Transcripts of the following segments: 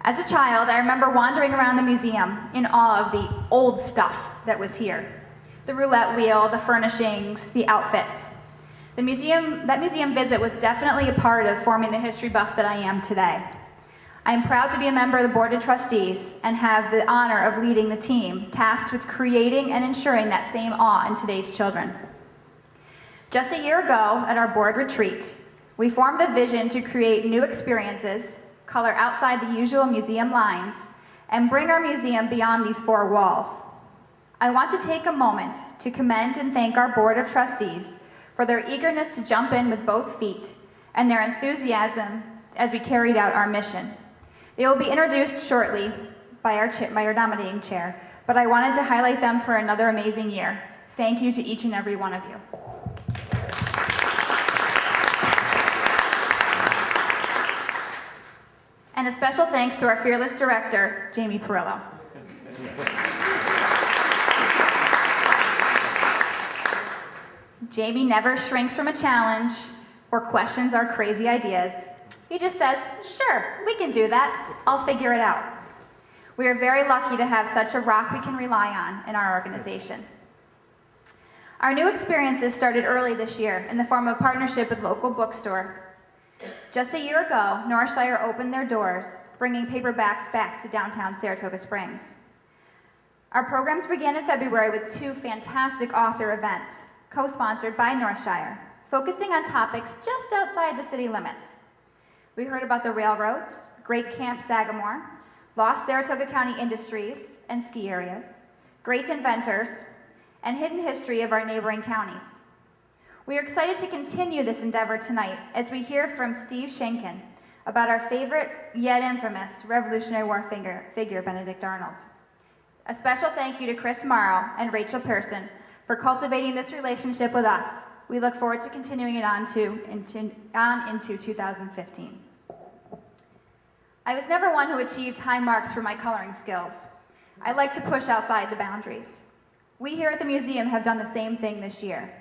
As a child, I remember wandering around the museum in awe of the old stuff that was here. The roulette wheel, the furnishings, the outfits. That museum visit was definitely a part of forming the history buff that I am today. I am proud to be a member of the Board of Trustees and have the honor of leading the team tasked with creating and ensuring that same awe in today's children. Just a year ago, at our board retreat, we formed a vision to create new experiences, color outside the usual museum lines, and bring our museum beyond these four walls. I want to take a moment to commend and thank our Board of Trustees for their eagerness to jump in with both feet and their enthusiasm as we carried out our mission. They will be introduced shortly by our nominating chair, but I wanted to highlight them for another amazing year. Thank you to each and every one of you. And a special thanks to our fearless director, Jamie Parillo. Jamie never shrinks from a challenge or questions our crazy ideas. He just says, sure, we can do that. I'll figure it out. We are very lucky to have such a rock we can rely on in our organization. Our new experiences started early this year in the form of a partnership with local bookstore. Just a year ago, Northshire opened their doors, bringing paperbacks back to downtown Saratoga Springs. Our programs began in February with two fantastic author events, co-sponsored by Northshire, focusing on topics just outside the city limits. We heard about the railroads, Great Camp Sagamore, lost Saratoga County industries and ski areas, great inventors, and hidden history of our neighboring counties. We are excited to continue this endeavor tonight as we hear from Steve Schenken about our favorite, yet infamous, Revolutionary War figure, Benedict Arnold. A special thank you to Chris Morrow and Rachel Pearson for cultivating this relationship with us. We look forward to continuing it on into 2015. I was never one who achieved high marks for my coloring skills. I like to push outside the boundaries. We here at the museum have done the same thing this year.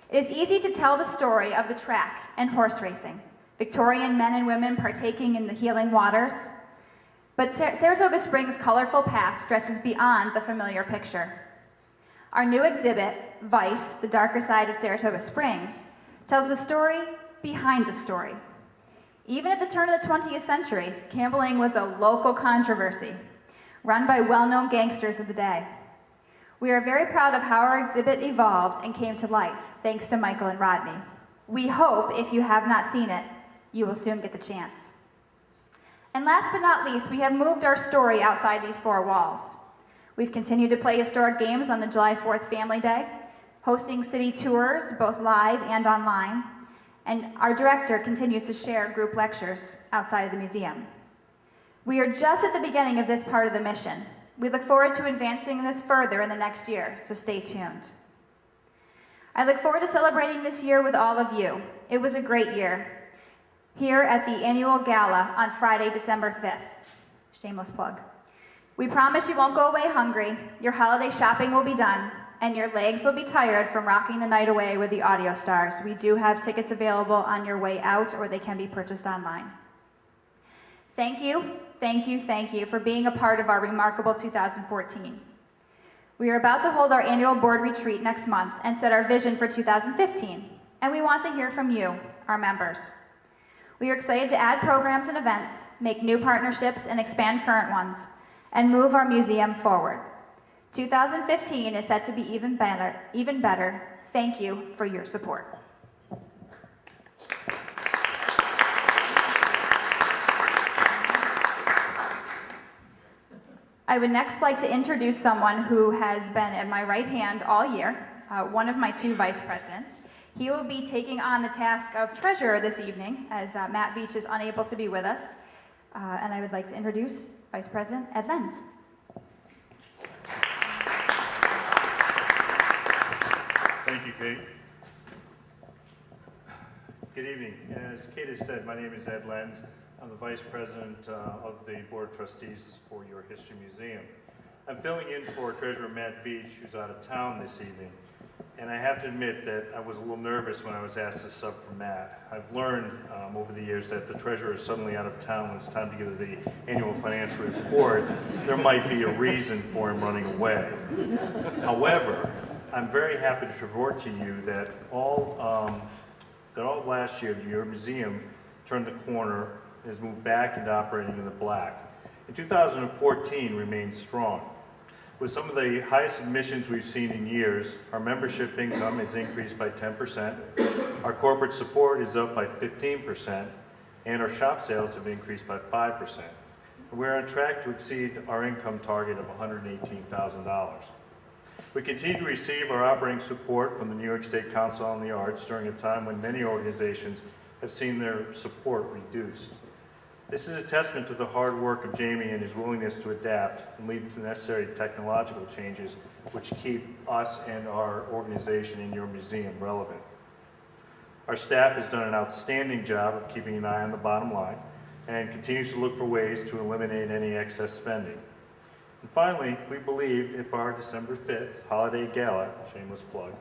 It is easy to tell the story of the track and horse racing, Victorian men and women partaking in the healing waters, but Saratoga Springs' colorful past stretches beyond the familiar picture. Our new exhibit, Vice, the Darker Side of Saratoga Springs, tells the story behind the story. Even at the turn of the 20th century, gambling was a local controversy, run by well-known gangsters of the day. We are very proud of how our exhibit evolved and came to life, thanks to Michael and Rodney. We hope, if you have not seen it, you will soon get the chance. And last but not least, we have moved our story outside these four walls. We've continued to play historic games on the July 4th Family Day, hosting city tours, both live and online, and our director continues to share group lectures outside of the museum. We are just at the beginning of this part of the mission. We look forward to advancing this further in the next year, so stay tuned. I look forward to celebrating this year with all of you. It was a great year. Here at the annual gala on Friday, December 5th. Shameless plug. We promise you won't go away hungry, your holiday shopping will be done, and your legs will be tired from rocking the night away with the audio stars. We do have tickets available on your way out, or they can be purchased online. Thank you, thank you, thank you for being a part of our remarkable 2014. We are about to hold our annual board retreat next month and set our vision for 2015, and we want to hear from you, our members. We are excited to add programs and events, make new partnerships, and expand current ones, and move our museum forward. 2015 is set to be even better. Thank you for your support. I would next like to introduce someone who has been at my right hand all year, one of my two vice presidents. He will be taking on the task of treasurer this evening, as Matt Beach is unable to be with us. And I would like to introduce Vice President Ed Lenz. Thank you, Kate. Good evening. As Kate has said, my name is Ed Lenz. I'm the Vice President of the Board of Trustees for your History Museum. I'm filling in for Treasurer Matt Beach, who's out of town this evening. And I have to admit that I was a little nervous when I was asked to sub for Matt. I've learned over the years that if the treasurer is suddenly out of town when it's time to give the annual financial report, there might be a reason for him running away. However, I'm very happy to report to you that all of last year, your museum turned the corner, has moved back into operating in the black. In 2014, remained strong. With some of the highest admissions we've seen in years, our membership income has increased by 10%, our corporate support is up by 15%, and our shop sales have increased by 5%. We're on track to exceed our income target of $118,000. We continue to receive our operating support from the New York State Council on the Arts during a time when many organizations have seen their support reduced. This is a testament to the hard work of Jamie and his willingness to adapt and lead to necessary technological changes which keep us and our organization in your museum relevant. Our staff has done an outstanding job of keeping an eye on the bottom line and continues to look for ways to eliminate any excess spending. And finally, we believe if our December 5th holiday gala, shameless plug,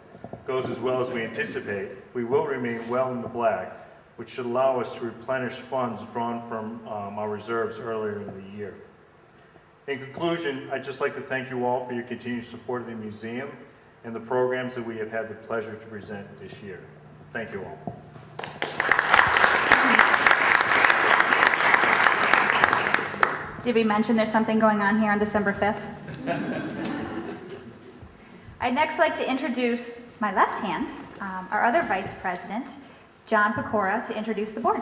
goes as well as we anticipate, we will remain well in the black, which should allow us to replenish funds drawn from our reserves earlier in the year. In conclusion, I'd just like to thank you all for your continued support of the museum and the programs that we have had the pleasure to present this year. Thank you all. Did we mention there's something going on here on December 5th? I'd next like to introduce my left hand, our other vice president, John Pecora, to introduce the board.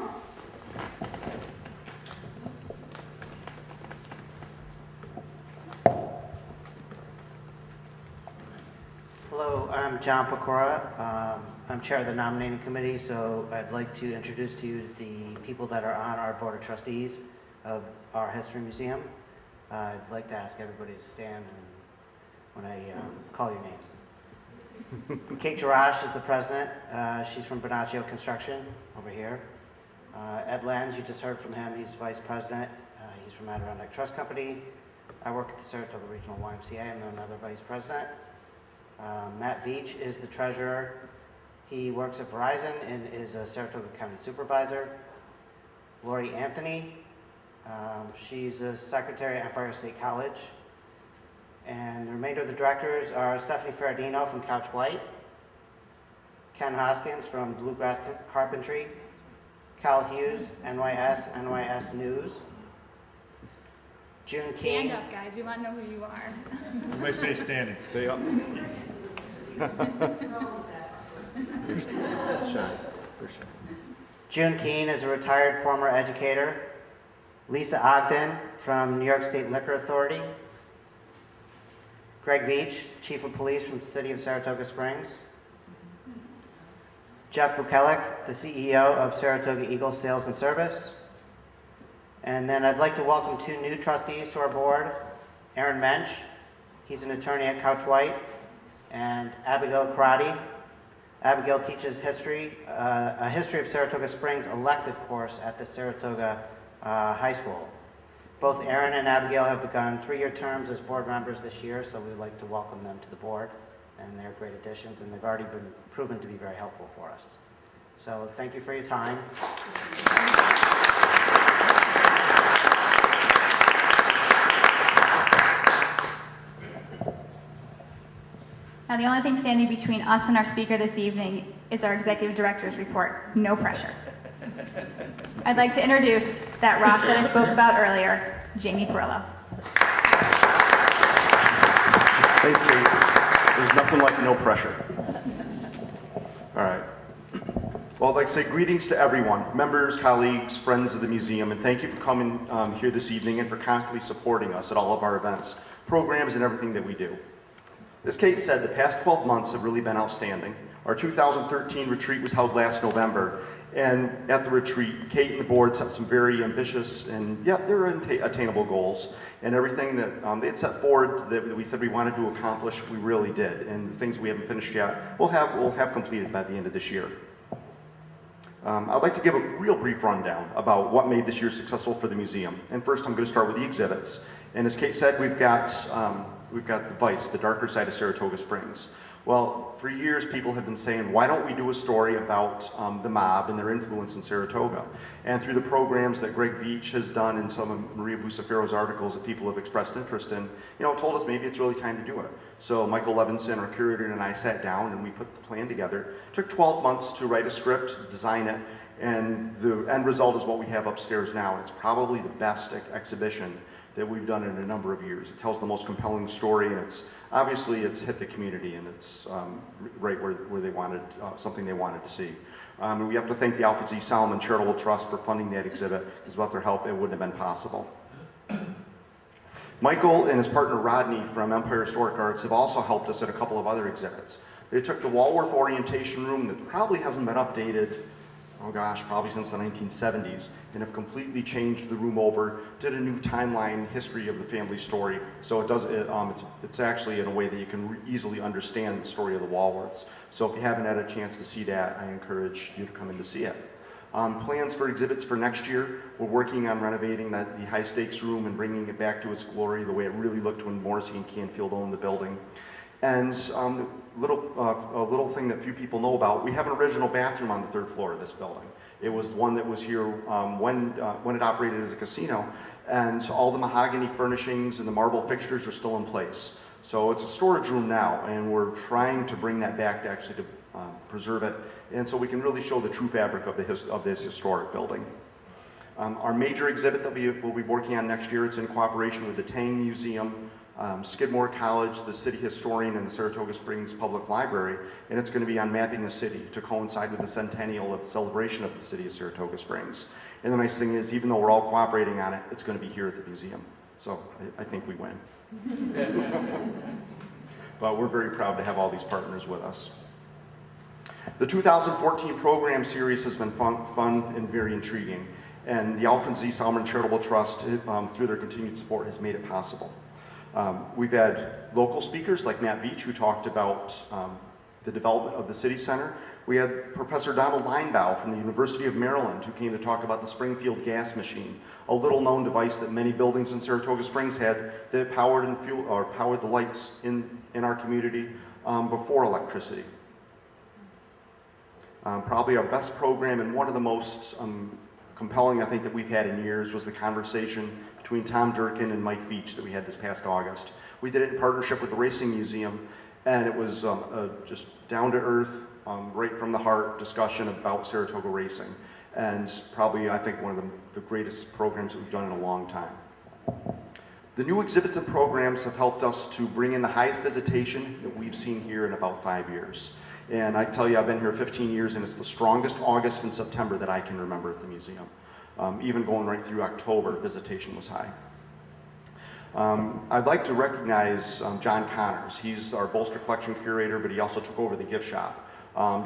Hello, I'm John Pecora. I'm chair of the nominating committee, so I'd like to introduce to you the people that are on our board of trustees of our history museum. I'd like to ask everybody to stand when I call your name. Kate Jarosh is the president. She's from Bonaccio Construction over here. Ed Lenz, you just heard from him. He's vice president. He's from Adirondack Trust Company. I work at the Saratoga Regional YMCA. I'm another vice president. Matt Veach is the treasurer. He works at Verizon and is a Saratoga County supervisor. Lori Anthony, she's a secretary at Empire State College. And the remainder of the directors are Stephanie Ferradino from Couch White, Ken Hoskins from Bluegrass Carpentry, Cal Hughes, NYS News, June King. Stand up, guys. We want to know who you are. You may stay standing. Stay up. June Keene is a retired former educator. Lisa Ogden from New York State Liquor Authority. Greg Veach, Chief of Police from the City of Saratoga Springs. Jeff Vukelik, the CEO of Saratoga Eagle Sales and Service. And then I'd like to welcome two new trustees to our board. Aaron Mensch, he's an attorney at Couch White, and Abigail Karate. Abigail teaches history, a history of Saratoga Springs elective course at the Saratoga High School. Both Aaron and Abigail have begun 3-year terms as board members this year, so we'd like to welcome them to the board, and they're great additions, and they've already been proven to be very helpful for us. So thank you for your time. Now, the only thing standing between us and our speaker this evening is our executive director's report. No pressure. I'd like to introduce that rock that I spoke about earlier, Jamie Parillo. Thanks, Kate. There's nothing like no pressure. All right. Well, I'd like to say greetings to everyone, members, colleagues, friends of the museum, and thank you for coming here this evening and for constantly supporting us at all of our events, programs, and everything that we do. As Kate said, the past 12 months have really been outstanding. Our 2013 retreat was held last November, and at the retreat, Kate and the board set some very ambitious and, they're attainable goals. And everything that they had set forward that we said we wanted to accomplish, we really did. And the things we haven't finished yet, we'll have completed by the end of this year. I'd like to give a real brief rundown about what made this year successful for the museum. And first, I'm going to start with the exhibits. And as Kate said, we've got the Vice, the darker side of Saratoga Springs. Well, for years, people have been saying, why don't we do a story about the mob and their influence in Saratoga? And through the programs that Greg Veach has done and some of Maria Bucefero's articles that people have expressed interest in, told us maybe it's really time to do it. So Michael Levinson, our curator, and I sat down and we put the plan together. It took 12 months to write a script, design it, and the end result is what we have upstairs now. It's probably the best exhibition that we've done in a number of years. It tells the most compelling story, and it's hit the community, and it's right where they wanted, something they wanted to see. And we have to thank the Alfred Z. Solomon Charitable Trust for funding that exhibit, because without their help, it wouldn't have been possible. Michael and his partner Rodney from Empire Historic Arts have also helped us at a couple of other exhibits. They took the Walworth Orientation Room that probably hasn't been updated, oh gosh, probably since the 1970s, and have completely changed the room over, did a new timeline history of the family story, so it's actually in a way that you can easily understand the story of the Walworths. So if you haven't had a chance to see that, I encourage you to come in to see it. Plans for exhibits for next year, we're working on renovating the high stakes room and bringing it back to its glory, the way it really looked when Morrissey and Canfield owned the building. And a little thing that few people know about, we have an original bathroom on the 3rd floor of this building. It was one that was here when it operated as a casino, and all the mahogany furnishings and the marble fixtures are still in place. So it's a storage room now, and we're trying to bring that back to actually preserve it, and so we can really show the true fabric of this historic building. Our major exhibit that we'll be working on next year, it's in cooperation with the Tang Museum, Skidmore College, the city historian, and the Saratoga Springs Public Library, and it's going to be on mapping the city to coincide with the centennial of the celebration of the city of Saratoga Springs. And the nice thing is, even though we're all cooperating on it, it's going to be here at the museum. So I think we win. But we're very proud to have all these partners with us. The 2014 program series has been fun and very intriguing, and the Alfred Z. Solomon Charitable Trust, through their continued support, has made it possible. We've had local speakers like Matt Veach, who talked about the development of the city center. We had Professor Donald Linebaugh from the University of Maryland, who came to talk about the Springfield gas machine, a little known device that many buildings in Saratoga Springs had that powered the lights in our community before electricity. Probably our best program and one of the most compelling, I think, that we've had in years was the conversation between Tom Durkin and Mike Veach that we had this past August. We did it in partnership with the Racing Museum, and it was just down-to-earth, right from the heart discussion about Saratoga racing, and probably, I think, one of the greatest programs that we've done in a long time. The new exhibits and programs have helped us to bring in the highest visitation that we've seen here in about 5 years. And I tell you, I've been here 15 years, and it's the strongest August and September that I can remember at the museum. Even going right through October, visitation was high. I'd like to recognize John Connors. He's our bolster collection curator, but he also took over the gift shop.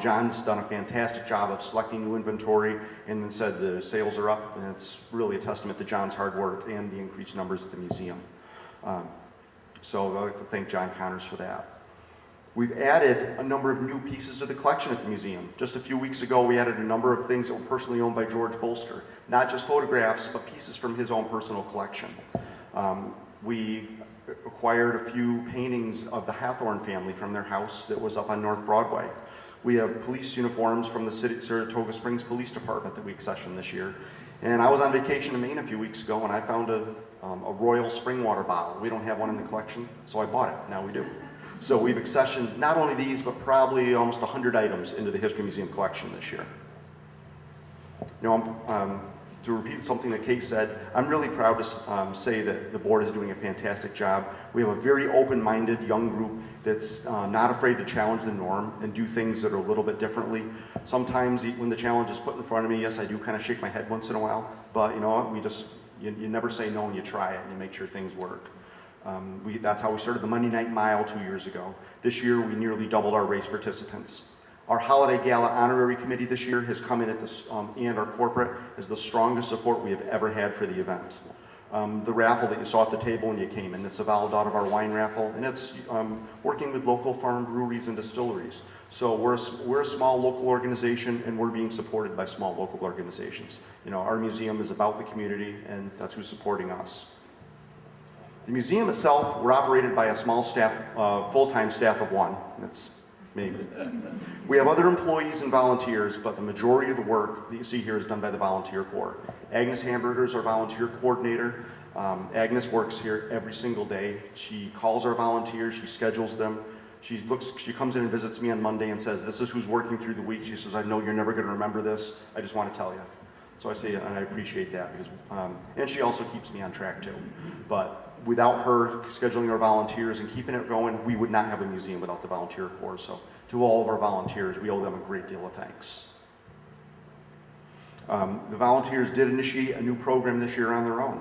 John's done a fantastic job of selecting new inventory, and then said the sales are up, and it's really a testament to John's hard work and the increased numbers at the museum. So I'd like to thank John Connors for that. We've added a number of new pieces to the collection at the museum. Just a few weeks ago, we added a number of things that were personally owned by George Bolster. Not just photographs, but pieces from his own personal collection. We acquired a few paintings of the Hathorne family from their house that was up on North Broadway. We have police uniforms from the Saratoga Springs Police Department that we accessioned this year. And I was on vacation in Maine a few weeks ago, and I found a Royal spring water bottle. We don't have one in the collection, so I bought it. Now we do. So we've accessioned not only these, but probably almost 100 items into the History Museum collection this year. To repeat something that Kate said, I'm really proud to say that the board is doing a fantastic job. We have a very open-minded young group that's not afraid to challenge the norm and do things that are a little bit differently. Sometimes when the challenge is put in front of me, yes, I do kind of shake my head once in a while, but you know what, you never say no and you try it and you make sure things work. That's how we started the Monday Night Mile 2 years ago. This year, we nearly doubled our race participants. Our Holiday Gala Honorary Committee this year has come in at this, and our corporate is the strongest support we have ever had for the event. The raffle that you saw at the table when you came in, the Saval out of our wine raffle, and it's working with local farm breweries and distilleries. So we're a small local organization, and we're being supported by small local organizations. You know, our museum is about the community, and that's who's supporting us. The museum itself, we're operated by a small staff, full-time staff of one. It's maybe. We have other employees and volunteers, but the majority of the work that you see here is done by the volunteer corps. Agnes Hamburger is our volunteer coordinator. Agnes works here every single day. She calls our volunteers, she schedules them. She comes in and visits me on Monday and says, this is who's working through the week. She says, I know you're never going to remember this. I just want to tell you. So I say, and I appreciate that, because, and she also keeps me on track too. But without her scheduling our volunteers and keeping it going, we would not have a museum without the volunteer corps. So to all of our volunteers, we owe them a great deal of thanks. The volunteers did initiate a new program this year on their own.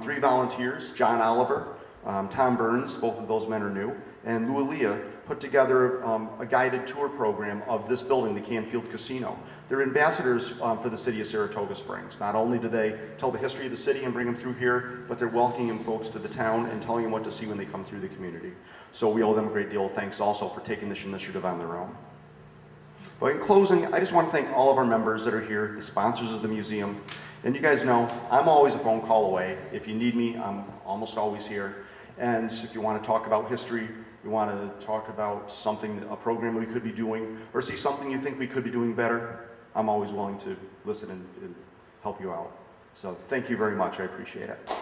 3 volunteers, John Oliver, Tom Burns, both of those men are new, and Lou Alia put together a guided tour program of this building, the Canfield Casino. They're ambassadors for the city of Saratoga Springs. Not only do they tell the history of the city and bring them through here, but they're welcoming folks to the town and telling them what to see when they come through the community. So we owe them a great deal of thanks also for taking this initiative on their own. But in closing, I just want to thank all of our members that are here, the sponsors of the museum. And you guys know, I'm always a phone call away. If you need me, I'm almost always here. And if you want to talk about history, you want to talk about something, a program we could be doing, or see something you think we could be doing better, I'm always willing to listen and help you out. So thank you very much. I appreciate it.